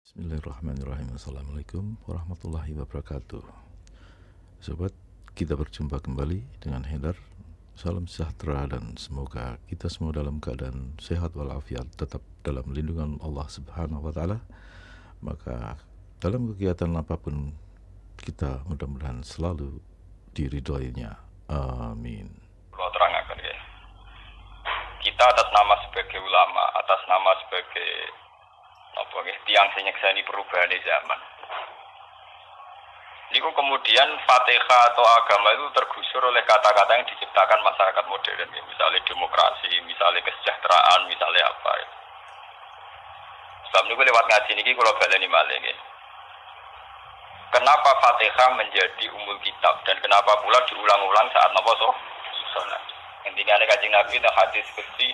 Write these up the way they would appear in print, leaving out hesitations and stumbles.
Bismillahirrahmanirrahim. Assalamualaikum warahmatullahi wabarakatuh. Sobat, kita berjumpa kembali dengan Hendar. Salam sejahtera dan semoga kita semua dalam keadaan sehat walafiat, tetap dalam lindungan Allah Subhanahu wa taala. Maka dalam kegiatan apapun kita mudah-mudahan selalu diridhoinya. Amin. Kalau terangkan ya. Kita atas nama sebagai ulama, atas nama sebagai tiang sing nyekseni perubahan zaman. Niku kemudian Fatihah atau agama itu tergusur oleh kata-kata yang diciptakan masyarakat modern, ya. Misalnya demokrasi, misalnya kesejahteraan, misalnya apa. Ya. Sebab niku lewat ngaji niki kula baleni malih nggih. Kenapa Fatihah menjadi umul kitab dan kenapa pula diulang-ulang saat napa salat? Intinya Kanjeng Nabi teng hadis qudsi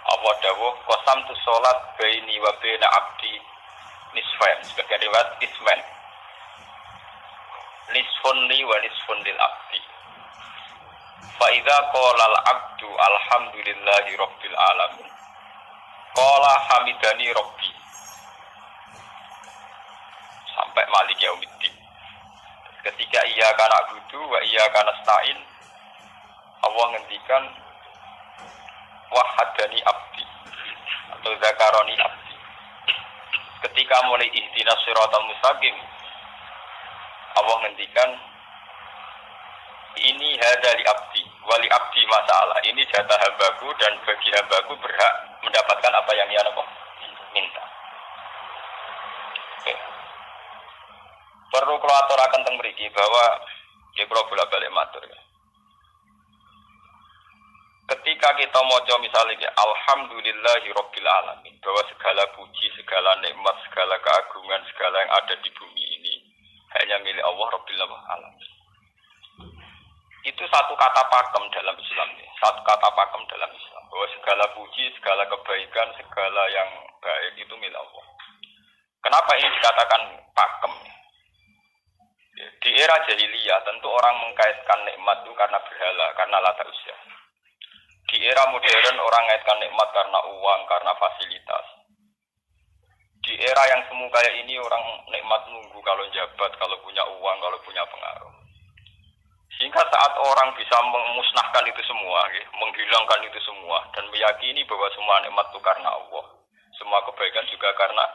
Allah dawuh qasam tu salat baini wa baina abdi nisfain, sebagian riwayat isman. Nisfun li wa nisfun lil abdi. Fa idza qala al abdu alhamdulillahi rabbil alamin. Qala hamidani rabbi. Sampai malik yaumiddin. Ketika ia kana budu wa ia kana stain, Allah ngendikan wahadani abdi atau zakaroni abdi. Ketika mulai ihdinas siratal mustaqim, Allah ngendikan ini hadali abdi wali abdi masalah. Ini jatah hambaku dan bagi hambaku berhak mendapatkan apa yang ia minta. Oke. Perlu kula aturaken teng mriki bahwa ya kula bolak-balik matur ya. Ketika kita maca misalnya alhamdulillahi rabbil alamin, bahwa segala puji, segala nikmat, segala keagungan, segala yang ada di bumi ini hanya milik Allah rabbil alamin. Itu satu kata pakem dalam Islam, satu kata pakem dalam Islam, bahwa segala puji, segala kebaikan, segala yang baik itu milik Allah. Kenapa ini dikatakan pakem? Di era jahiliyah tentu orang mengkaitkan nikmat itu karena berhala, karena lata usia. Di era modern orang mengaitkan nikmat karena uang, karena fasilitas. Di era yang semu kayak ini orang nikmat nunggu kalau jabat, kalau punya uang, kalau punya pengaruh. Sehingga saat orang bisa memusnahkan itu semua, menghilangkan itu semua, dan meyakini bahwa semua nikmat itu karena Allah, semua kebaikan juga karena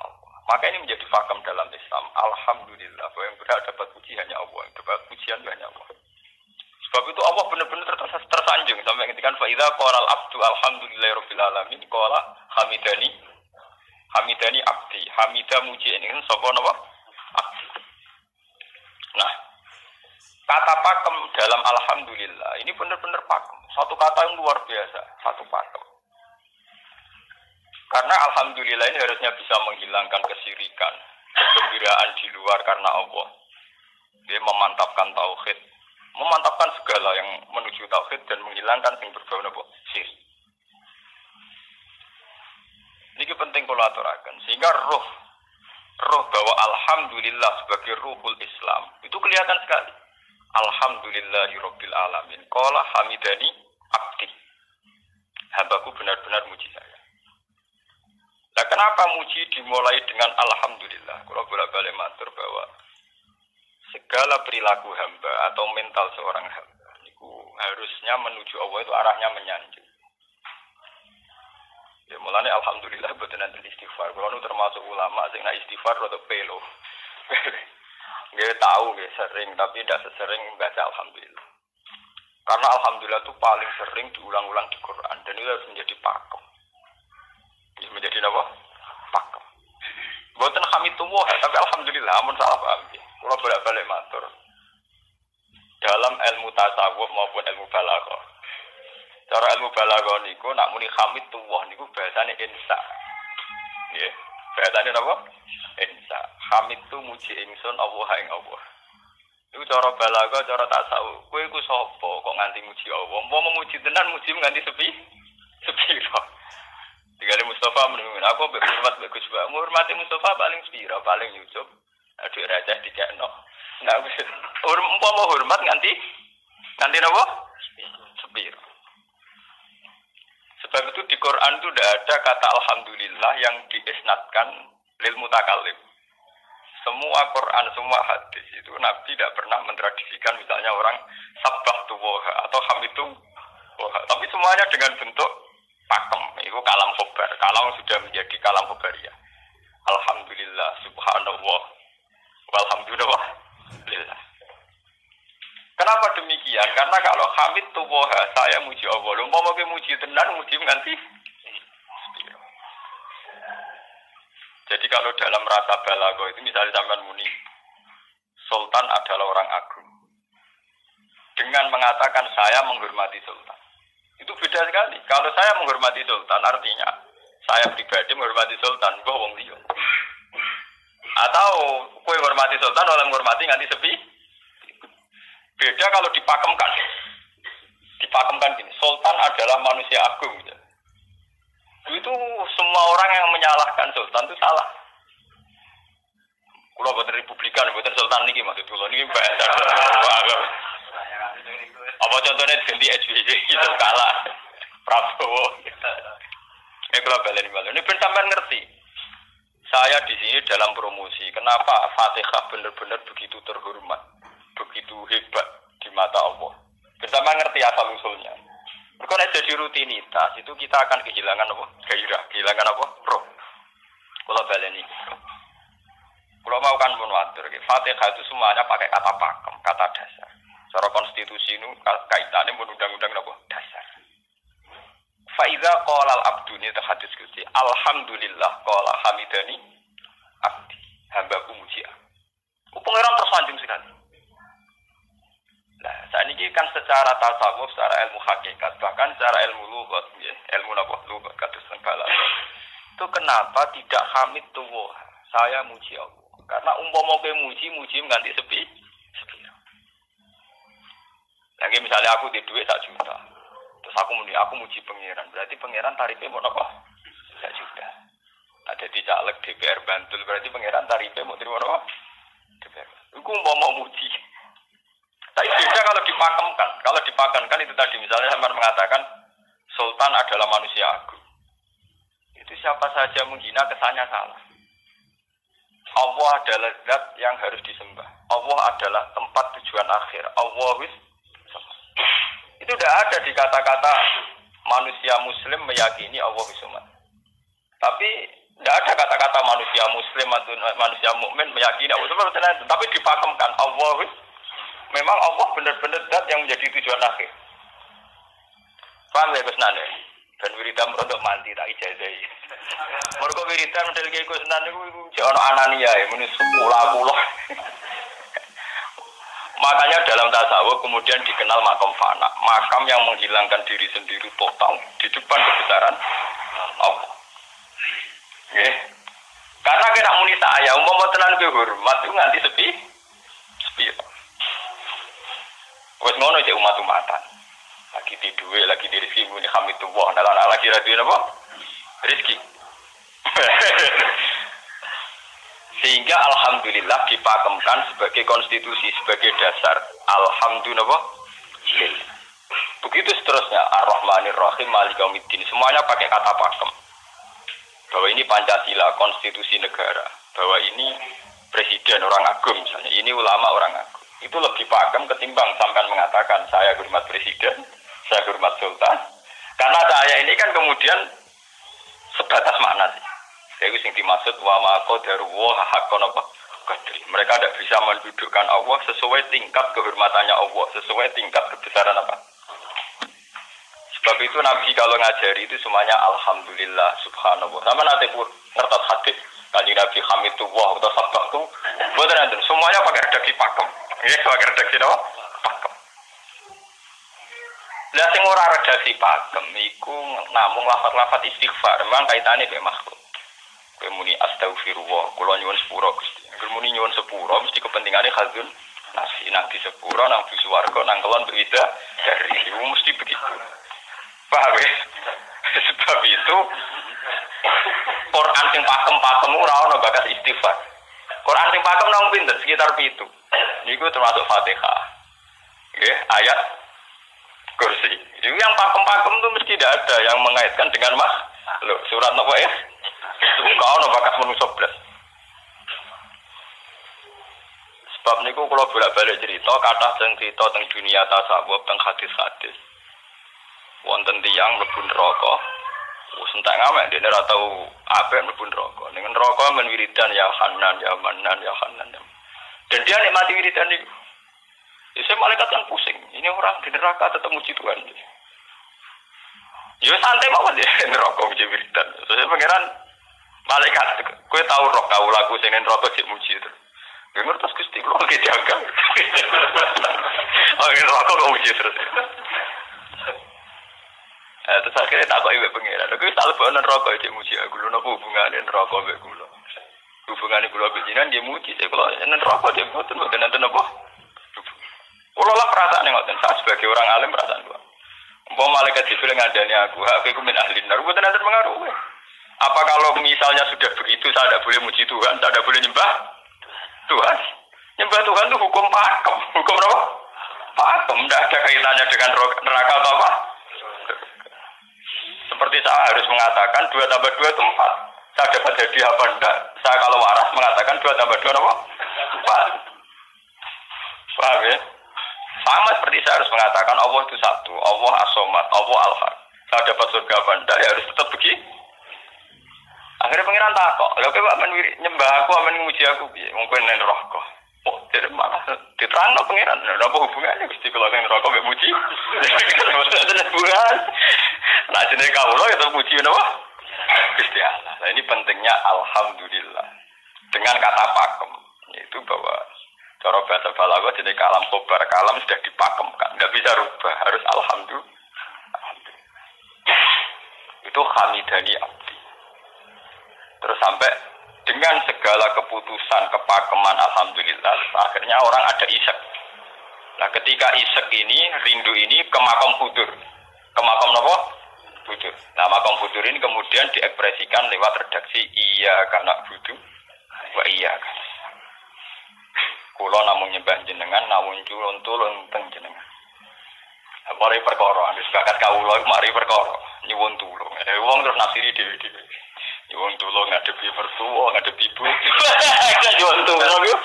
Allah. Maka ini menjadi fakam dalam Islam. Alhamdulillah, bahwa yang berhak dapat puji hanya Allah, yang dapat pujian hanya Allah. Sebab itu Allah benar-benar tersanjung sampai ketika faida qala al-abdu alhamdulillahirabbil alamin qala hamidani abdi hamida muji ini sapa napa abdi. Nah, kata pakem dalam alhamdulillah ini benar-benar pakem, satu kata yang luar biasa, satu pakem. Karena alhamdulillah ini harusnya bisa menghilangkan kesyirikan, kegembiraan di luar karena Allah. Dia memantapkan tauhid, memantapkan segala yang menuju tauhid dan menghilangkan yang berbau napa syirik. Ini penting kula aturaken sehingga roh bahwa alhamdulillah sebagai ruhul Islam itu kelihatan sekali. Alhamdulillahirabbil alamin. Qala hamidani abdi. Hambaku benar-benar muji saya. Nah, kenapa muji dimulai dengan alhamdulillah? Kula bolak-balik matur bahwa segala perilaku hamba atau mental seorang hamba itu harusnya menuju Allah, itu arahnya menyanjung. Ya mulane alhamdulillah boten enten istighfar. Kulo nu termasuk ulama sing nek istighfar rada pelo. Nggih tahu nggih sering tapi tidak sesering baca alhamdulillah. Karena alhamdulillah itu paling sering diulang-ulang di Quran dan itu harus menjadi pakem. Ini menjadi apa? Pakem. Boten hamidullah tapi alhamdulillah amun salah paham. Kulo bolak-balik matur. Dalam ilmu tasawuf maupun ilmu balaghah. Cara ilmu balaghah niku nak muni hamidullah niku bahasane insa. Nggih. Bahasane napa? Insa. Hamid tu muji ingsun Allah ing Allah. Iku cara balaghah, cara tasawuf. Kowe iku sapa kok nganti muji Allah? Mau memuji tenan muji nganti sepiro. Digale Mustafa menunggu aku hormat bagus Pak. Hormati Mustafa paling sepiro, paling nyucup. Aduh raja dikekno. Nah, umpama hormat nganti napa? Sepiro. Sebab itu di Quran itu tidak ada kata alhamdulillah yang diisnadkan lil mutakallim. Semua Quran, semua hadis itu Nabi tidak pernah mentradisikan misalnya orang sabbah tuwoha atau hamidu woha. Tapi semuanya dengan bentuk pakem. Itu kalam khobar. Kalam sudah menjadi kalam khobariyah. Alhamdulillah, subhanallah, walhamdulillah. Kenapa demikian? Karena kalau hamid tuwoha, saya muji Allah. Umpama kowe muji tenan, muji nganti. Jadi kalau dalam rasa balago itu misalnya sampean muni, Sultan adalah orang agung. Dengan mengatakan saya menghormati Sultan. Itu beda sekali. Kalau saya menghormati Sultan artinya saya pribadi menghormati Sultan, mbah wong liya. Atau kowe menghormati Sultan oleh menghormati nganti sepi. Beda kalau dipakemkan. Dipakemkan gini, Sultan adalah manusia agung. Itu semua orang yang menyalahkan Sultan itu salah. Kalau buatan Republikan, buatan Sultan ini maksud dulu ini bahasa. Apa contohnya ganti SBY itu kalah. Prabowo. Kalau balik ini sampai ngerti. Saya di sini dalam promosi. Kenapa Fatihah benar-benar begitu terhormat, begitu hebat di mata Allah. Bersama ngerti asal usulnya. Kalau jadi rutinitas itu kita akan kehilangan apa? Gairah, kehilangan apa? Roh. Kalau balik ini. Kalau mau kan menwatur, Fatihah itu semuanya pakai kata pakem, kata dasar. Secara konstitusi itu kaitannya undang-undang apa? Dasar. Faiza qala al-abdu ini hadis kunci. Alhamdulillah qala hamidani abdi. Hambaku muji aku. Pangeran tersanjung sekali. Nah, saat ini kan secara tasawuf, secara ilmu hakikat, bahkan secara ilmu lughat, ya, ilmu napa lughat kados balaghah. Itu kenapa tidak hamid tuwa? Saya muji Allah. Karena umpama kowe muji nganti sepi. Lagi misalnya aku di duit 1 juta. Terus aku muji pangeran. Berarti pangeran tarifnya mau apa? 1 juta. Ada di caleg DPR Bantul berarti pangeran tarifnya mau terima apa? DPR. Iku mau muji. Tapi beda kalau dipakemkan. Kalau dipakemkan itu tadi misalnya sampai mengatakan Sultan adalah manusia agung. Itu siapa saja menghina kesannya salah. Allah adalah zat yang harus disembah. Allah adalah tempat tujuan akhir. Allah itu tidak ada di kata-kata manusia muslim meyakini Allah Bismillah. Tapi tidak ada kata-kata manusia muslim atau manusia mukmin meyakini Allah Bismillah. Tapi dipakemkan Allah. Memang Allah benar-benar zat yang menjadi tujuan akhir. Paham ya Gus Nane? Dan wiridan untuk mandi tak ijazahi. Mergo wiridan model kayak Gus Nane iku jono anania ya muni 10. Makanya dalam tasawuf kemudian dikenal makam fana, makam yang menghilangkan diri sendiri total di depan kebesaran Allah. Nggih. Karena kena muni saya umpama tenan ke hormat itu nganti sepi. Wes ngono cek umat-umatan. Lagi di duwe, lagi di rezeki muni hamidullah, nah lagi ra duwe napa? Rezeki. Sehingga alhamdulillah dipakemkan sebagai konstitusi, sebagai dasar. Alhamdulillah. Begitu seterusnya. Ar-Rahmanir Rahim, Maliki Yaumiddin. Semuanya pakai kata pakem. Bahwa ini Pancasila, konstitusi negara. Bahwa ini presiden orang agung misalnya. Ini ulama orang agung. Itu lebih pakem ketimbang sampai mengatakan saya hormat presiden, saya hormat sultan. Karena saya ini kan kemudian sebatas makna sih. Itu yang dimaksud wa ma qadaruhu haqqan apa qadri. Mereka tidak bisa mendudukkan Allah sesuai tingkat kehormatannya Allah, sesuai tingkat kebesaran apa. Sebab itu Nabi kalau ngajari itu semuanya alhamdulillah subhanallah. Sama nanti ngertos hadis kanjeng Nabi hamidullah atau sabbahtu, boten enten semuanya pakai redaksi pakem. Nggih, pakai redaksi apa? Pakem. Lah sing ora redaksi pakem iku namung lafaz-lafaz istighfar, memang kaitane mbek makhluk. Kowe muni astagfirullah, kula nyuwun sepura Gusti. Angger muni nyuwun sepura mesti kepentingane khazun nasi nang di sepura nang di swarga nang kelon beda dari itu mesti begitu. Paham ya? Sebab itu Quran sing pakem-pakem ora ono bakas istighfar. Quran sing pakem nang pinten sekitar 7. Niku termasuk Fatihah. Nggih, ayat kursi. Itu yang pakem-pakem itu mesti tidak ada yang mengaitkan dengan makhluk. Surat apa ya? Kau no bakat manusia belas. Sebab niku kalau bolak-balik cerita, kata cerita tentang dunia tasawuf, tentang hadis-hadis. Wonten tiyang mlebu neraka. Wis entek ngamek dene ora tau apik mlebu neraka. Ning neraka men wiridan ya Hanan ya Manan ya Hanan. Dan dia nikmati wiridan niku. Ya malaikat kan pusing. Ini orang di neraka tetap muji Tuhan. Ya santai mawon ya neraka muji wiridan. Soale pangeran malaikat kowe tau roh kawulaku sing ning neraka sik muji itu. Ya ngertos Gusti kula ge jaga. Oh neraka kok muji terus. Terus akhirnya tak kok ibu pengiran. Aku tak lepas neraka itu muji aku. Lu nopo hubungannya neraka be gula. Hubungannya gula bejinan dia muji. Saya kalau neraka dia bukan nanti nopo. Kalau lah perasaan yang ngoten. Saya sebagai orang alim perasaan gua. Umpama malaikat Jibril ngadani aku min ahli nar. Bukan nanti mengaruh. Apa kalau misalnya sudah begitu saya tidak boleh muji Tuhan, tidak boleh nyembah Tuhan. Nyembah Tuhan itu hukum pakem. Hukum apa? Pakem. Tidak ada kaitannya dengan neraka atau apa. Seperti saya harus mengatakan 2 tambah 2 itu 4. Saya dapat jadi apa enggak? Saya kalau waras mengatakan 2 tambah 2 apa? 4. Paham ya? Sama seperti saya harus mengatakan Allah itu satu. Allah as-somad, Allah al-haq. Saya dapat surga apa enggak? Ya harus tetap begitu. Akhirnya pengiran takok. Lha kowe kok nyembah aku, amen nguji aku piye? Wong kowe nen neraka. Oh, jadi malah diterangno pengiran. Lha apa hubungannya Gusti kula ning neraka mek muji? Nah, jenenge kawula ya muji napa? Gusti Allah. Nah, ini pentingnya alhamdulillah. Dengan kata pakem, yaitu bahwa cara bahasa balaghah jenenge kalam khobar, kalam sudah dipakemkan, enggak bisa rubah, harus alhamdulillah. Itu hamidani abdi. Terus sampai dengan segala keputusan kepakeman alhamdulillah, akhirnya orang ada isek. Nah, ketika isek ini, rindu ini ke makam hudur. Ke makam apa? Hudur. Nah, makam hudur ini kemudian diekspresikan lewat redaksi iya kana budu wa iya kana. Kula namung nyembah jenengan, namung tulung teng jenengan. Mari perkara, wis bakat kawula mari perkara, nyuwun tulung. Wong terus nafsiri dhewe-dhewe. Nyuwun tulung ngadepi mertua, ngadepi ibu. Nyuwun tulung yo.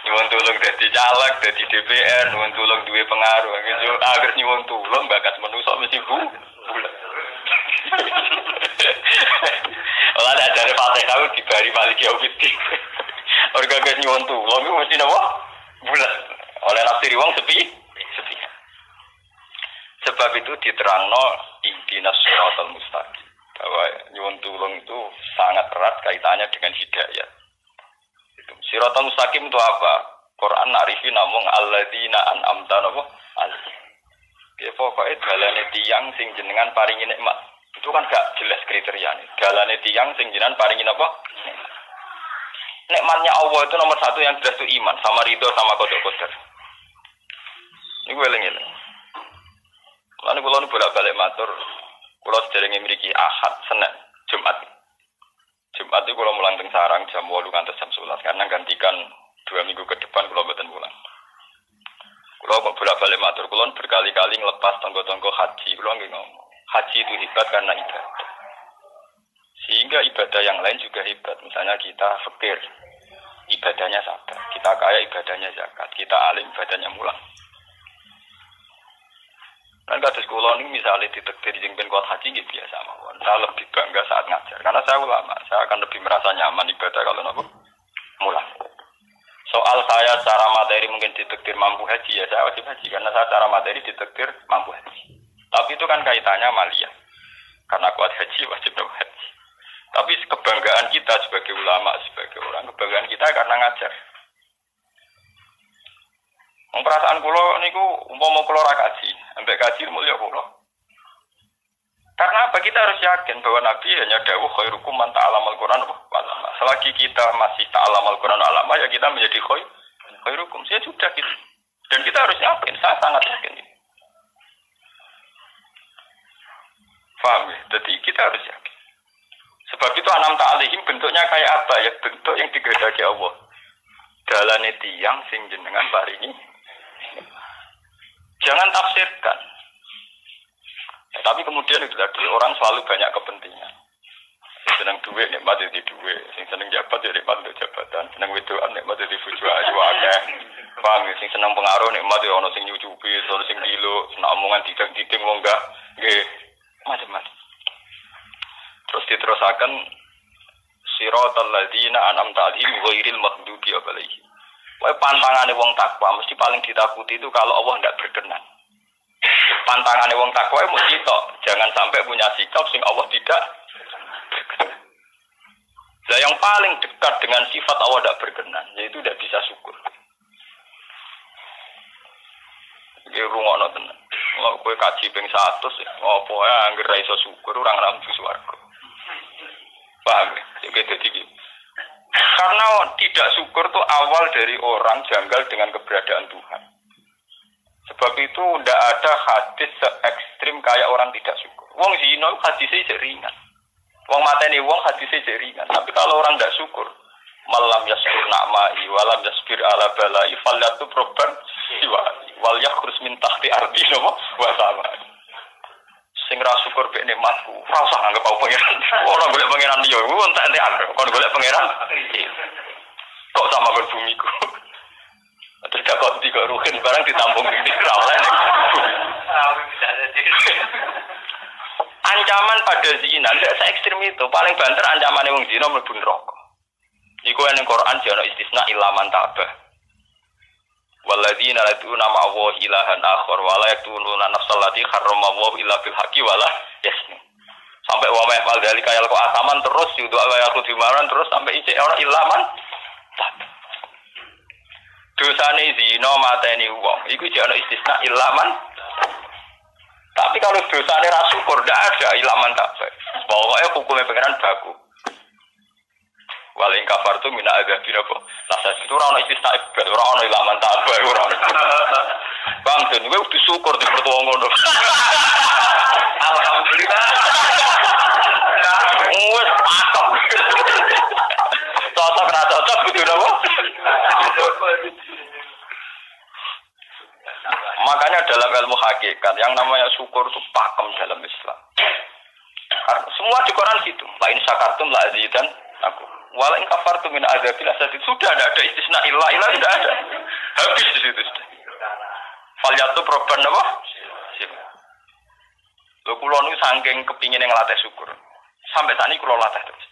Nyuwun tulung dadi caleg, dadi DPR, nyuwun tulung duwe pengaruh. Agar nyuwun tulung bakat manusa mesti bulet. Olah ada dari Fatihah tahu dibari Maliki Yaumiddin. Orga guys nyuwun tulung iku mesti napa? Bulet. Oleh nafsiri wong sepi. Sebab itu diterangno ihdinas shiratal mustaqim. Bahwa nyuwun tulung itu sangat erat kaitannya dengan hidayah. Itu shiratal mustaqim itu apa? Quran arifi namung alladzina an'amta napa? Ya pokoke dalane tiyang sing jenengan paringi nikmat. Itu kan gak jelas kriteriane. Dalane tiyang sing jenengan paringi napa? Nikmatnya Allah itu nomor 1 yang jelas itu iman sama ridho sama qada-qadar. Niku eling-eling. Lalu kalau bolak-balik matur, kalau sederenge mriki Ahad, Senin, Jumat. Jumat itu kalau mulang teng sarang jam 8 ngantos jam 11 karena gantikan 2 minggu ke depan kalau mboten mulang. Kalau bolak-balik matur, kalau berkali-kali ngelepas tonggo-tonggo haji, kalau nggih ngomong, haji itu hebat karena ibadah. Sehingga ibadah yang lain juga hebat. Misalnya kita fakir, ibadahnya sabar. Kita kaya, ibadahnya zakat. Kita alim, ibadahnya mulang. Dan kados kula ini misalnya ditektir jengben kuat haji gitu biasa mawon. Saya lebih bangga saat ngajar karena saya ulama, saya akan lebih merasa nyaman ibadah kalau nopo mulang. Soal saya secara materi mungkin ditektir mampu haji ya saya wajib haji karena saya secara materi ditektir mampu haji. Tapi itu kan kaitannya maliyah. Karena kuat haji wajib nopo haji. Tapi kebanggaan kita sebagai ulama, sebagai orang kebanggaan kita karena ngajar. Perasaan kula niku umpama kula ra kaji, ambek kaji mulya kula. Karena apa? Kita harus yakin bahwa Nabi hanya dawuh khairukum man ta'allamal Qur'an wa 'allama. Selagi kita masih ta'allamal Qur'an wa 'allama ya kita menjadi khairukum. Ya sudah gitu. Dan kita harus yakin, saya sangat yakin. Paham ya? Jadi kita harus yakin. Sebab itu anam ta'alihim bentuknya kayak apa? Ya bentuk yang digedaki Allah. Dalane tiyang sing jenengan paringi. Jangan tafsirkan. Tapi kemudian itu tadi orang selalu banyak kepentingan. Seneng duit nikmat jadi duit, sing seneng jabat jadi nikmat untuk jabatan, seneng wedoan nikmat jadi bojo ayu akeh. Paham ya, sing seneng pengaruh nikmat ya ono sing nyucupi, ono sing gilo, seneng omongan didang-diding wong enggak nggih macam-macam. Terus diterusaken siratal ladzina an'amta 'alaihim ghairil maghdubi 'alaihim. Wae pantangane wong takwa mesti paling ditakuti itu kalau Allah tidak berkenan. Pantangane wong takwa mesti tok, jangan sampai punya sikap sing Allah tidak. Nah, yang paling dekat dengan sifat Allah tidak berkenan, yaitu tidak bisa syukur. Iki rungokno tenan. Kalau kowe kaji ping 100, apa ya anggere ra iso syukur ora ngambu swarga. Paham ya? Jadi karena tidak syukur itu awal dari orang janggal dengan keberadaan Tuhan. Sebab itu tidak ada hadis se-ekstrim kayak orang tidak syukur. Wong zina hadisnya ringan. Wong mateni wong hadisnya ringan. Tapi kalau orang tidak syukur, malam yaskur na'mai walam yasbir ala balai falyatu proban siwa wal yakhrus min tahti ardi napa wa sama. Sing ra syukur mek nikmatku, ora usah anggap aku pangeran. Ora golek pangeran liya, ku entek-entekan. Kon golek pangeran. Kok sama karo bumiku. Terus gak kok tiga ruhin barang ditampung di rawan. Ancaman pada zina tidak se-ekstrim itu. Paling banter ancaman wong zina mlebu neraka. Iku ning Quran jane istisna ilaman tabah. Walladzina laduna ma'allahi ilahan akhar wa la yaqtuluna nafsal lati harramallahu illa bil haqqi wa la yasnu. Sampai wa ma'al dalika yalqa asaman terus yudu wa yaqtu dimaran terus sampai ijek ora ilaman tabah. Dosane zina mateni wong iku jane istisna ilaman. Tapi kalau dosane ra syukur ndak ada ilaman tabah. Pokoke hukume pengenan baku. Waling kafar tu mina agak tidak kok. Lasa itu orang istisna ibad, orang ilaman tabah orang. Bang, dan gue udah syukur di pertuang ngono. Alhamdulillah. Wes pakem. Cocok ra cocok kudu napa? Makanya dalam ilmu hakikat yang namanya syukur itu pakem dalam Islam. Semua di Quran situ. Lain syakartum la azidan aku. Walain kafartum min adzabil asad sudah ada istisna illa tidak ada. Habis di situ sudah. Falyatu proban apa? Lho kula nu saking kepingin ngelatih syukur. Sampai saat ini kula latih terus.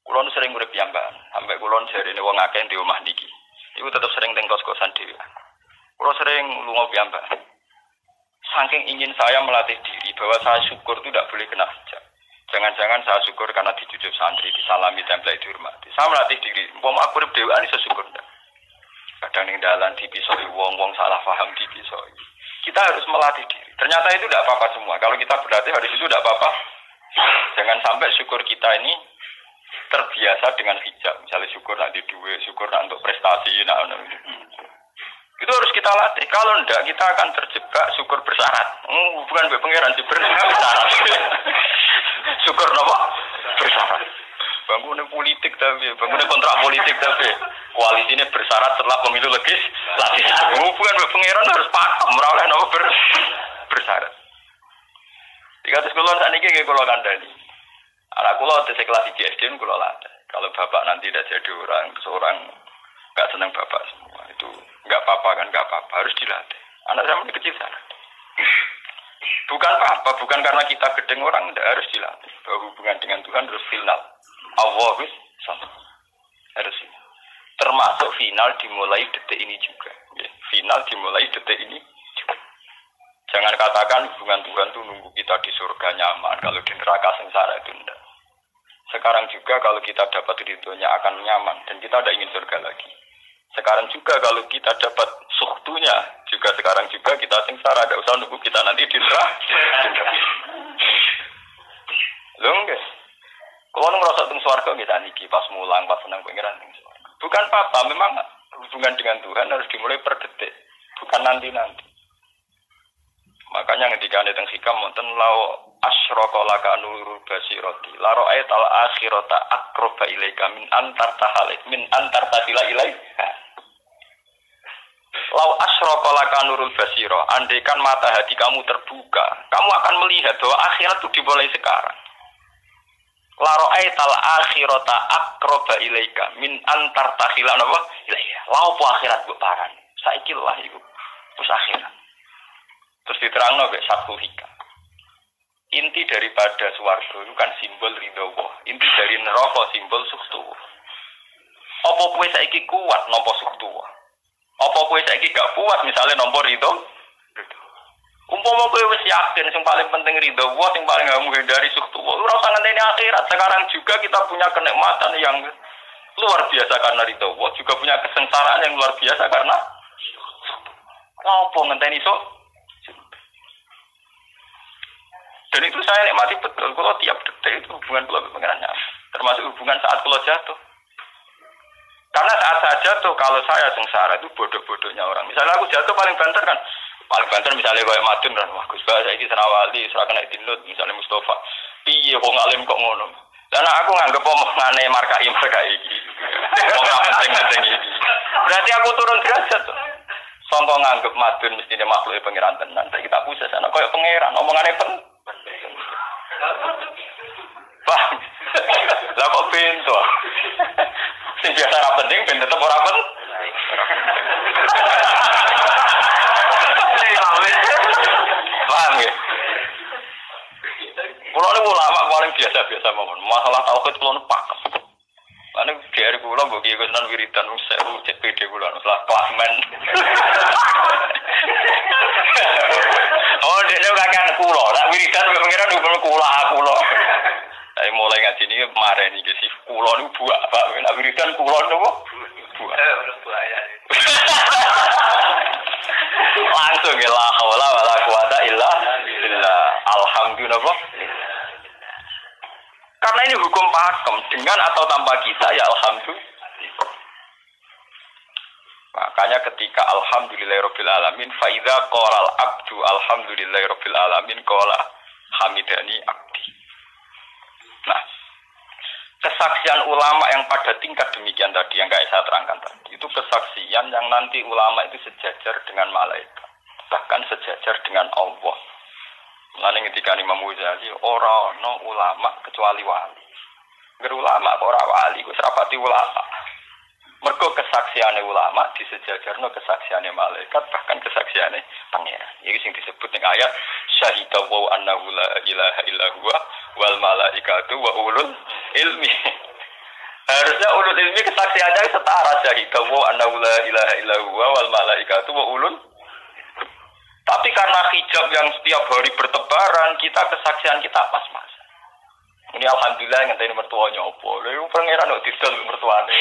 Kula nu sering urip piyambakan, sampai kula jarene wong akeh di omah niki. Iku tetep sering teng kos-kosan dhewe. Kula sering lunga piyambakan. Saking ingin saya melatih diri bahwa saya syukur itu tidak boleh kena hijab. Jangan-jangan saya syukur karena dicucup santri, disalami, tempel, dihormati. Saya melatih diri. Wong aku urip dhewean iso syukur ndak. Kadang ning dalan dipisoi wong-wong salah paham dipisoi. Kita harus melatih diri. Ternyata itu tidak apa-apa semua. Kalau kita berlatih hari itu tidak apa-apa. Jangan sampai syukur kita ini terbiasa dengan hijab. Misalnya syukur nanti duit, syukur untuk prestasi, itu harus kita latih. Kalau enggak, kita akan terjebak syukur bersyarat. Bukan pengeran sih bersyarat. Syukur apa? Bersyarat. Bangunan politik tapi, bangunan kontrak politik tapi, koalisi ini bersyarat setelah pemilu legislatif. Bukan pengeran harus paham merawat apa bersyarat. Jika sekolah saat ini kayak kalau kandani, anak kulo tes kelas IGSD kulo latih. Kalau bapak nanti tidak jadi seorang nggak senang bapak semua itu. Enggak apa-apa kan, enggak apa-apa, harus dilatih. Anak saya masih kecil sana. Bukan apa-apa, bukan karena kita gedeng orang, enggak harus dilatih. Bahwa hubungan dengan Tuhan harus final. Allah harus final. Termasuk final dimulai detik ini juga. Final dimulai detik ini juga. Jangan katakan hubungan Tuhan itu nunggu kita di surga nyaman, kalau di neraka sengsara itu enggak. Sekarang juga kalau kita dapat ridhonya akan nyaman, dan kita tidak ingin surga lagi. Sekarang juga kalau kita dapat suhtunya, juga sekarang juga kita sengsara, tidak usah nunggu kita nanti di neraka. Lho enggak. Kalau ngerasa teng swarga kita niki pas mulang, pas senang pengiran teng swarga. Bukan apa, memang hubungan dengan Tuhan harus dimulai per detik, bukan nanti-nanti. Makanya ketika ada teng hikam wonten lau asyraka laka nurul basirati la ra'aital akhirata aqraba ilaika min antar tahalik min antar tasila ilaika. Lau asyraka laka nurul basira, andaikan mata hati kamu terbuka, kamu akan melihat bahwa akhirat itu dimulai sekarang. La ra'aital akhirata aqraba ilaika min antar takhila napa? Ilaiha. Lau po akhirat mbok paran. Saiki lah iku. Wis akhirat. Terus diterangno mek satu hikam. Inti daripada swarga itu kan simbol ridho Allah. Inti dari neraka simbol suktu. Apa kowe saiki kuat nampa suktu? Apa kowe saiki gak kuat misalnya nampa ridho? Umpama kowe wis yakin sing paling penting ridho Allah, sing paling kamu hindari suktu. Ora usah ngenteni akhirat. Sekarang juga kita punya kenikmatan yang luar biasa karena ridho Allah, juga punya kesengsaraan yang luar biasa karena apa ngenteni sok? Dan itu saya nikmati betul. Kalau tiap detik itu hubungan kalau pengirannya, termasuk hubungan saat kalau jatuh. Karena saat saya jatuh, kalau saya sengsara itu bodoh-bodohnya orang. Misalnya aku jatuh paling banter kan, paling banter misalnya kayak Madun kan, wah Gus Bah saya ini serawali, serah kena dinut, misalnya Mustafa, piye kok ngalim kok ngono. Dan aku nganggep omongane markai ini, omong penting-penting ini. Berarti aku turun derajat tuh. Sangka nganggep Madun mestinya makhluk pengiran tenan, saya kita pusat sana kayak pengiran, omongane penting. Bang, lah kok pintu? Sing biasa ora penting, ben tetep ora penting. Paham ya? Kulo niku ulama paling biasa-biasa mawon. Masalah tauhid kulo nu pakem. Ane GR kulo mbok iki Gus Nan wiridan sewu CPD kulo salah klasmen. Oh, dene kakek kulo, tak wiridan pengiran kulo. Saya mulai ngaji ini kemarin ini sih kulo ini buah pak, nak wiridan kulo nopo buah. Buaya. Langsung ya la haula wala quwata illa billah. Alhamdulillah. Karena ini hukum pakem dengan atau tanpa kita ya alhamdulillah. Makanya ketika alhamdulillahirabbil alamin fa idza qala al abdu alhamdulillahirabbil alamin qala hamidani abdi. Nah, kesaksian ulama yang pada tingkat demikian tadi yang saya terangkan tadi, itu kesaksian yang nanti ulama itu sejajar dengan malaikat, bahkan sejajar dengan Allah. Mulane ketika Imam Ghazali ora ono ulama kecuali wali. Ngger ulama kok ora wali, kok serapati ulama. Mergo kesaksiane ulama disejajarno kesaksiane malaikat, bahkan kesaksiane pangeran. Iki sing disebut ning ayat syahida wa annahu la ilaha illa huwa wal malaikatu wa ulul ilmi. Harusnya ulul ilmi kesaksiannya setara syahida wa annahu la ilaha illa huwa wal malaikatu wa ulul. Tapi karena hijab yang setiap hari bertebaran, kita kesaksian kita pas-pas. Ini alhamdulillah ngenteni mertuanya opo. Lha pangeran kok didol mertuane.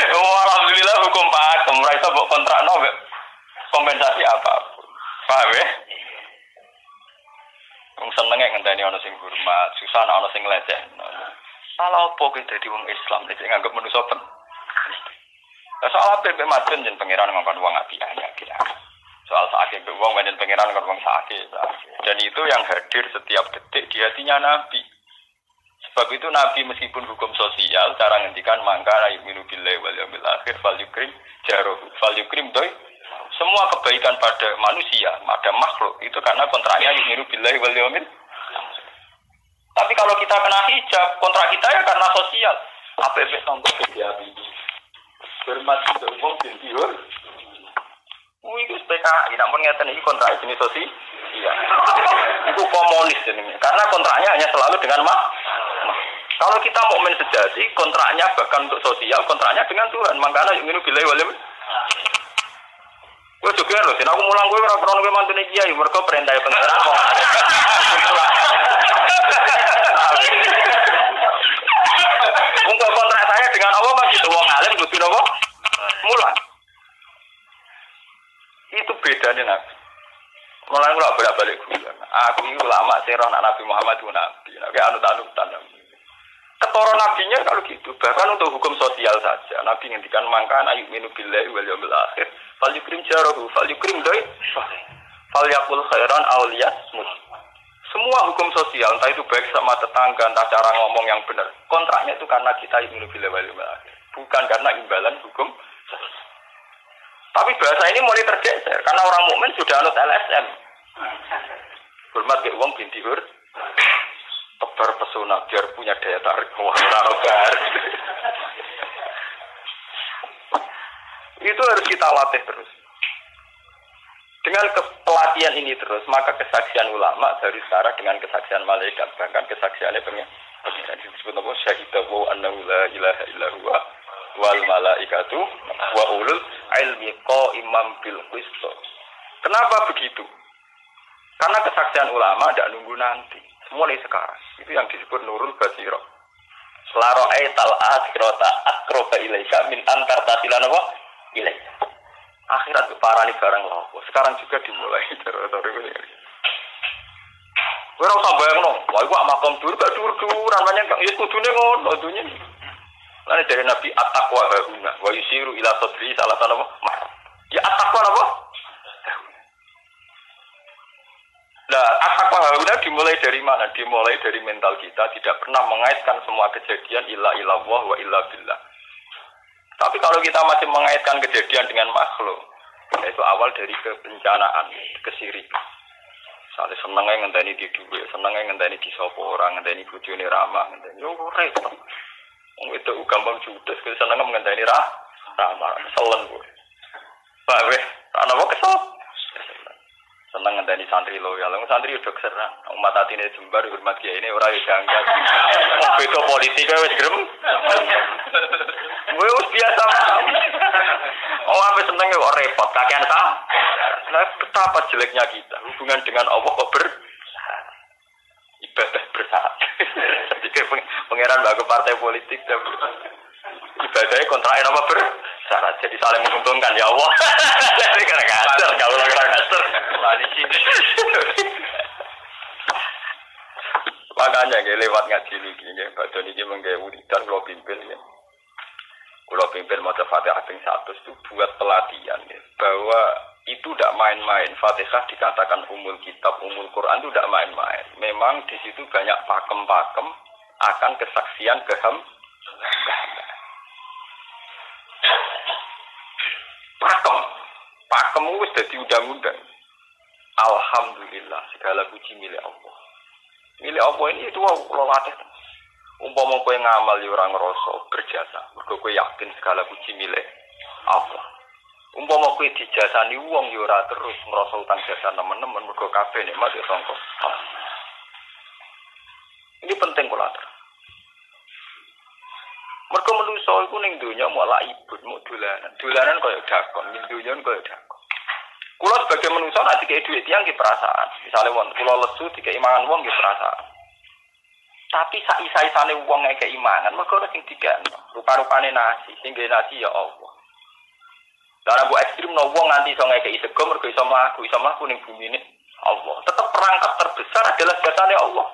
Alhamdulillah hukum pakem, ora iso mbok kontrakno kompensasi apa. Paham ya? Wong senenge ngenteni ana sing hormat, susah ana sing leceh. Salah opo ki dadi wong Islam nek nganggep manusa pen. Soal apa mbek madun jen pangeran ngongkon wong apik-apik. Soal sakit wong banyak pangeran ngongkon wong sakit. Dan itu yang hadir setiap detik di hatinya Nabi. Sebab itu Nabi meskipun hukum sosial cara ngendikan mangka yu'minu billahi wal yawmil akhir fal yukrim jaruh fal yukrim doi. Semua kebaikan pada manusia, pada makhluk itu karena kontraknya yu'minu billahi wal yawmil. Tapi kalau kita kena hijab, kontrak kita ya karena sosial. APP contoh kebiasaan ini. Hormat untuk umum bintiur. Itu PKI, namun ngeten ini kontrak jenis sosial. Iya. Itu komunis ini. Karena kontraknya hanya selalu dengan Kalau kita mukmin sejati, kontraknya bahkan untuk sosial, kontraknya dengan Tuhan. Makanya yu'minu billahi wal yawmil. Gue juga loh, aku mulang gue ora pernah gue mantune kiai, mergo perintah pangeran kok. Untuk kontrak saya dengan Allah masih wong alim kudu napa? Mulang. Itu bedanya Nabi. Mulai kula bolak-balik guyon. Aku iki ulama sing roh Nabi Muhammad itu nabi. Nek anut-anutan. Ketara nabinya kalau gitu. Bahkan untuk hukum sosial saja. Nabi ngendikan mangkana yu'minu billahi wal yawmil akhir fal yukrim jarahu fal yukrim doi fal yaqul khairan aw liyasmut. Semua hukum sosial, entah itu baik sama tetangga, entah cara ngomong yang benar. Kontraknya itu karena kita yu'minu billahi wal yawmil akhir. bukan karena imbalan hukum. Tapi bahasa ini mulai tergeser karena orang mukmin sudah anut LSM. Hormat ke uang binti hur. Tebar pesona biar punya daya tarik keluar. Itu harus kita latih terus. Dengan pelatihan ini terus, maka kesaksian ulama dari setara dengan kesaksian malaikat, bahkan kesaksiannya pengiran disebut apa? Syahidahu annahu la ilaha illa huwa wal malaikatu wa ulul ilmi qaimam bil qist. Kenapa begitu? Karena kesaksian ulama tidak nunggu nanti, mulai sekarang. Itu yang disebut nurul basirah. Laro aital akhirata akroba ilaika min antar tasilan apa? Ilaika. Akhirat parani barang lawa. Sekarang juga dimulai dari ini. Kowe ora usah bayangno, wah iku makom dur gak dur-duran banyak kang ya kudune ngono dunya. Lan dari Nabi at-taqwa hauna wa yusiru ila sadri salah tanapa? Ya at-taqwa apa? Nah, at-taqwa hauna dimulai dari mana? Dimulai dari mental kita tidak pernah mengaitkan semua kejadian illa illallah wa illa billah. Tapi kalau kita masih mengaitkan kejadian dengan makhluk, itu awal dari kebencanaan, kesirikan. Misalnya senengnya ngenteni di duit, senengnya ngenteni di sopo orang, ngenteni bujune ramah, ngenteni yo repot. Wong itu gampang judes, senengnya ngenteni ramah, selen kowe. Pak weh, ana apa kesel? Seneng ngenteni santri loyal, santri udah keserang. Umat atine jembar hormat kiai ini ora yo janggal. Beda politik wis grem. Wis biasa. Oh, apa seneng kok repot, kakean ta? Nah, betapa jeleknya kita hubungan dengan Allah kok ibadah bersyarat. Ketika pangeran bagi partai politik ibadahnya kontrain apa bersyarat, jadi saling menguntungkan ya Allah. Jadi kadang-kadang kalau kadang-kadang makanya lewat ngaji ini, badan ini menggawe wiridan kalau pimpin ya. Kalau pimpin maca Fatihah ping 100 itu buat pelatihan ya, bahwa itu tidak main-main. Fatihah dikatakan umul kitab, umul Quran itu tidak main-main. Memang di situ banyak pakem-pakem akan kesaksian pakem itu sudah diundang-undang. Alhamdulillah segala puji milik Allah. Milik Allah ini itu kalau latih. Umpama kowe ngamal ya ora ngrasa berjasa, mergo kowe yakin segala puji milik Allah. Umpama kowe dijasani wong ya ora terus ngrasa utang jasa nemen-nemen mergo kabeh nikmat ya sangka Allah. Ini penting kula atur. Mergo manusa iku ning donya mau laibut, mau dolanan. Dolanan koyo dakon, ning donya koyo dakon. Kula sebagai manusa nek dikek dhuwit tiyang nggih perasaan. Misale wong kula lesu dikek mangan wong nggih perasaan. Tapi saisa-isane wong ngekek imangan, mergo sing dikekno. Rupa-rupane nasi, sing ngene nasi ya Allah. Lah mbok ekstrem no wong nganti iso ngekeki sego mergo iso mlaku ning bumi ini Allah. Tetap perangkat terbesar adalah jasane Allah.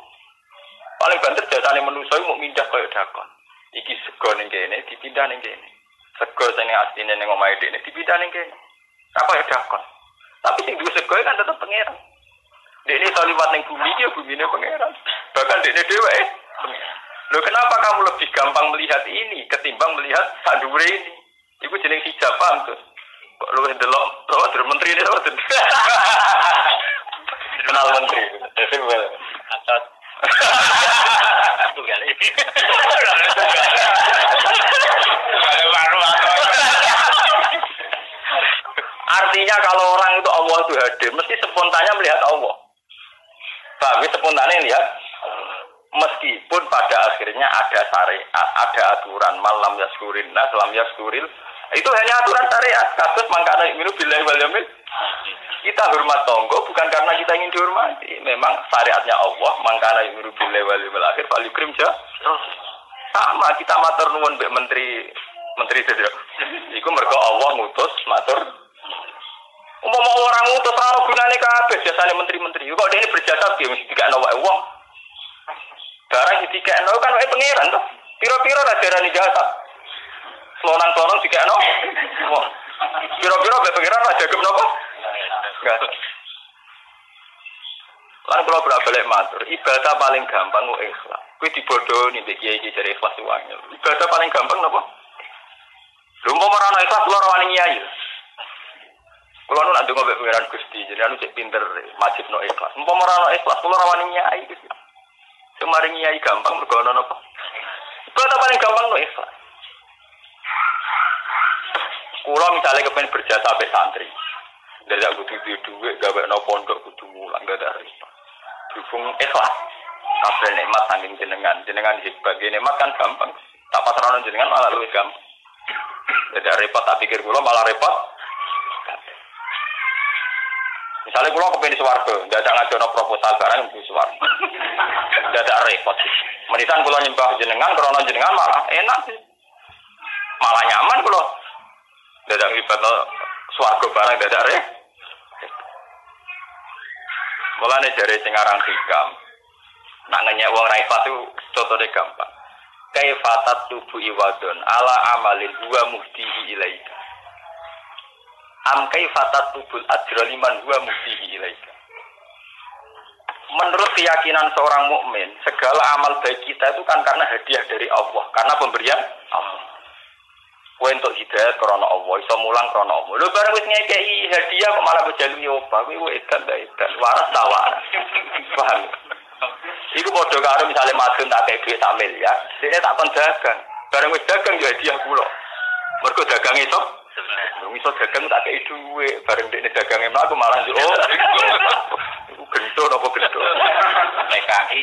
Paling banter jasane manusa iku mung mindah koyo dakon. Iki sego ning kene dipindah ning kene. Sego sing asline ning omahe dene dipindah ning kene. Apa ya dakon. Tapi sing duwe sego kan tetep pangeran. Dene iso liwat ning bumi iki bumine pangeran. Bahkan dene dhewe pangeran. Lho kenapa kamu lebih gampang melihat ini ketimbang melihat sadure ini? Iku jeneng hijab paham tuh. Kok lu ndelok terus menteri ini terus. Kenal menteri. Atas. Itu kali. Artinya kalau orang itu Allah itu hadir, mesti spontannya melihat Allah. Tapi spontannya lihat, meskipun pada akhirnya ada syariat, ada aturan malam yaskurin, lam yaskuril, itu hanya aturan syariat. Kasus mangkana minu billahi wal yaumil. Kita hormat tonggo bukan karena kita ingin dihormati. Memang syariatnya Allah, mangkana minu billahi wal yaumil akhir fal yukrim ja. Sama kita matur nuwun mbek menteri saja. Iku mergo Allah ngutus matur. Umpama orang ngutus ora gunane kabeh biasane menteri-menteri. Kok dene berjasa piye mesti dikakno wae wong. Barang dikakno kan wae pangeran to. Piro-piro ra darani jasa. Selonang-selonang dikakno wong. Piro-piro wae pangeran ra jagem napa? Enggak. Lan kula balik matur, ibadah paling gampang kok ikhlas. Kuwi dibodohi nek kiai-kiai jare ikhlas wae. Ibadah paling gampang napa? Lho umpama ora ana ikhlas kula ora wani nyai. Kula nu nak ndonga mbek pangeran Gusti, jenengan cek pinter wajibno ikhlas. Umpama ora ana ikhlas kula ora wani nyai Gusti. Semari nyai gampang mergo ana napa? Kula paling gampang no ikhlas. Kula misalnya kepen berjasa sampai santri. Dari aku kudu duit gawe no pondok kudu mulang gak ada repot. Berhubung ikhlas. Kabeh nikmat saking jenengan hebat nikmat kan gampang. Tak pasrahno jenengan malah luwih gampang. Tidak repot, tak pikir kula malah repot. Misalnya kula kepen swarga, ndak ada ngajono proposal barang mlebu swarga. Ndak ada repot. Menitan kula nyembah jenengan krana jenengan malah enak sih. Malah nyaman kula. Ndak ada ribetno swarga barang ndak ada repot. Mulane jare sing aran hikam. Nak ngenyek wong ra ikhlas itu contone gampang. Kaifatat tubu iwadun ala amalin huwa muhtihi ilaika. Am kaifatat tubul ajra liman huwa muhtihi ilaika. Menurut keyakinan seorang mukmin, segala amal baik kita itu kan karena hadiah dari Allah, karena pemberian Allah. Kowe entuk hidayah karena Allah, iso mulang karena Allah. Lho bareng wis ngekeki hadiah kok malah bejalu opo, kowe edan waras ta waras. Paham? Iku padha karo misale madun tak kei dhuwit sak miliar, dene tak kon dagang. Bareng wis dagang yo hadiah kula. Mergo dagang iso. Iso dagang tak kei dhuwit, bareng dene dagange mlaku malah yo. Iku gento apa gento? PKI.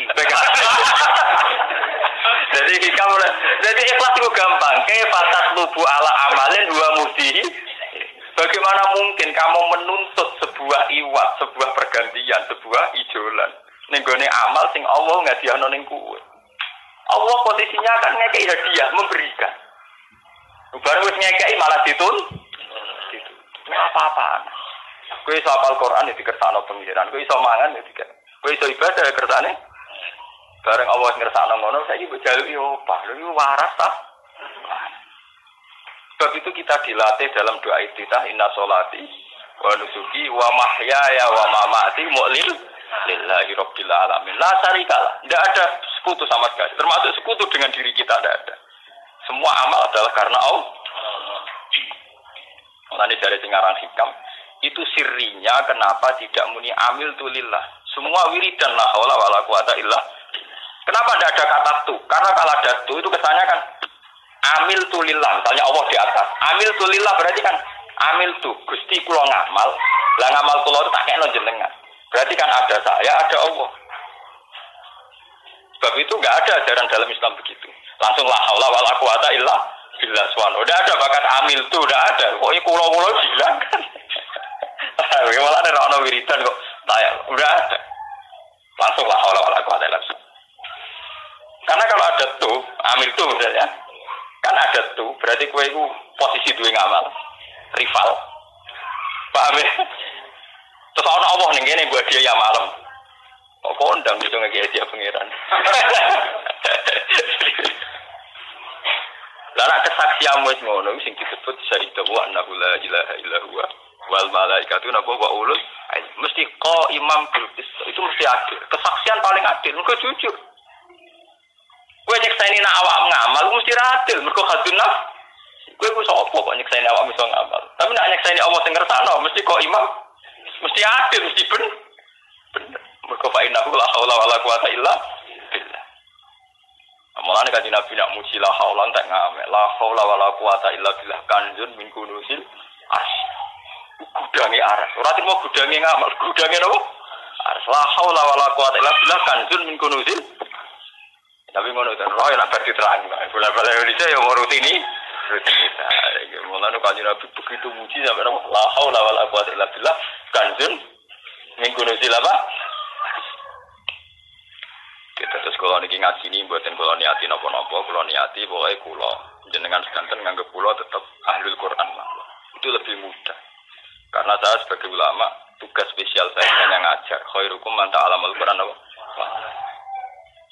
Jadi ikhlas itu gampang. Kaifatat lubu ala amalin dua muhdihi. Bagaimana mungkin kamu menuntut sebuah iwat, sebuah pergantian, sebuah ijolan? Nenggone amal sing Allah ngadiahno ning kowe. Allah posisinya kan ngekei hadiah, memberikan. Bareng wis ngekei malah dituntut. Apa-apaan. Kowe iso hafal Quran ya dikersakno pengiran, kowe iso mangan ya dikersakno. Kowe iso ibadah ya kersane. Bareng Allah ngersakno ngono, saiki mbok jaluki opah. Lho iki waras ta? Sebab itu kita dilatih dalam doa iftitah inna sholati wa nusuki wa mahyaya wa mamati lillahi rabbil alamin. La syarikalah. Tidak ada sekutu sama sekali. Termasuk sekutu dengan diri kita tidak ada. Semua amal adalah karena Allah. Mulane dari singaran hikam itu sirrinya kenapa tidak muni amil tulillah. Semua wiridan la haula wala quwata illa. Kenapa tidak ada kata tu? Karena kalau ada tu itu kesannya kan amil tulillah. Misalnya Allah di atas. Amil tulillah berarti kan amil tu Gusti kula ngamal. Lah ngamal kula itu tak kena jenengan. Berarti kan ada saya, ada Allah. Sebab itu enggak ada ajaran dalam Islam begitu. Langsung la haula wala quwata illa billah subhanahu. Udah ada bakat amil tu, udah ada. Pokoknya kula-kula bilang kan. Malah ada orang wiridan kok tayang. Udah ada. Langsung la haula wala quwata illa billah. Karena kalau ada tu, amil tu misalnya. Kan ada tu, berarti kowe iku posisi duwe ngamal. Rival. Paham ya? Terus ana Allah ning kene buat dia ya malam. Kok kondang iso ngeki dia pangeran. Lah nek kesaksian wis ngono sing disebut syahidu wa annahu la ilaha illa huwa wal malaikatu napa wa ulul mesti imam bil itu mesti adil. Kesaksian paling adil mergo jujur. Kowe nyekseni nek awak ngamal mesti adil mergo hadun nafs. Kowe ku sapa kok nyekseni awak iso ngamal. Tapi nek nyekseni Allah sing ngersakno mesti imam mesti adil, mesti bener. Mergo fa innahu la haula wala quwata illa billah. Mulane kanjeng Nabi nak muji la haula tak ngamek. La haula wala quwata illa billah kanjun min kunusil as. Gudange aras. Ora timo gudange ngamal, gudange nopo? Aras la haula wala quwata illa billah kanjun min kunusil. Tapi ngono ten roh nek bar diterang. Bola-bola Indonesia yo rutini. Mulane kanjeng Nabi begitu muji sampai nopo? La haula wala quwata illa billah kanjun min kunusil apa? Kita terus kalau niki ngaji ini buatin kalau niati nopo-nopo, kalau niati boleh kulo jenengan sedanten nganggep kulo tetap ahlul Quran lah. Itu lebih mudah. Karena saya sebagai ulama tugas spesial saya hanya ngajar. Khairukum man ta'alamul Quran nopo.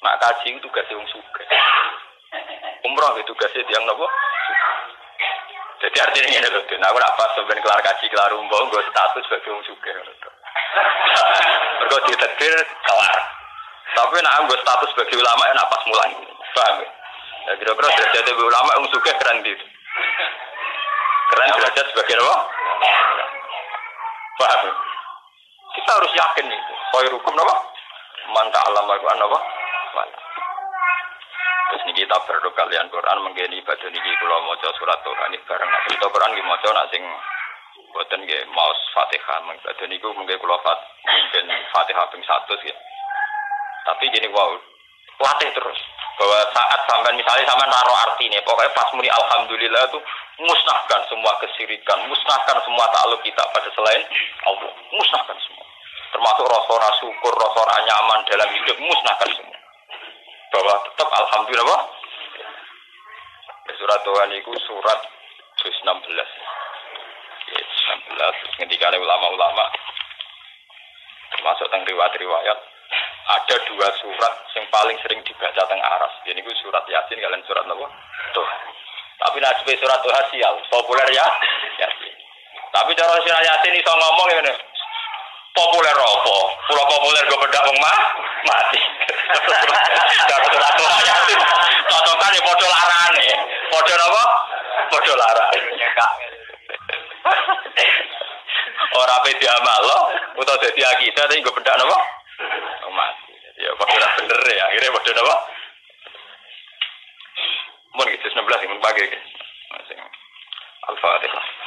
Nak kaji itu tugas yang suka. Umroh itu tugasnya yang nopo. Jadi artinya ini loh. Nah aku nak pas sebenarnya kelar kaji kelar umroh, gue status sebagai yang suka. Berkau ditetir kelar. Tapi nak gue status sebagai ulama enak pas mulai, paham ya? Kira-kira derajat ulama yang suka keren gitu. Keren derajat sebagai apa? Paham? Kita harus yakin itu. Khairukum apa? Man ta'allama al-Qur'an apa? Terus ini kita berdoa kalian Quran menggeni ibadah niki kula maca surat Tuhan iki bareng nek kita Quran nggih maca nek sing boten nggih maos Fatihah ibadah niku mengke kula mimpin Fatihah ping 100 ya. Tapi gini wow, latih terus bahwa saat sampean misalnya sampean naruh artine pokoknya pas muni alhamdulillah itu musnahkan semua kesyirikan, musnahkan semua takluk kita pada selain Allah, musnahkan semua. Termasuk rasa syukur, rasa nyaman dalam hidup musnahkan semua. Bahwa tetap alhamdulillah surat Tuhan itu surat juz 16 yes, 16 ketika ulama-ulama termasuk tentang riwayat-riwayat ada dua surat yang paling sering dibaca tentang aras jadi itu surat Yasin kalian surat apa? Tuhan tapi nasib surat Tuhan sial populer ya Yasin tapi cara surat Yasin iso ngomong ini populer apa? Pulau populer gue bedak mati. Dari surat Tuhan Yasin, cocokan ya podo larane. Podo apa? Podo larane. Orang apa diamal lo, atau jadi kita tapi gue bedak apa? Mati. Ya podo lah bener ya. Akhirnya podo apa? Mungkin 16 yang pagi. Al-Fatihah.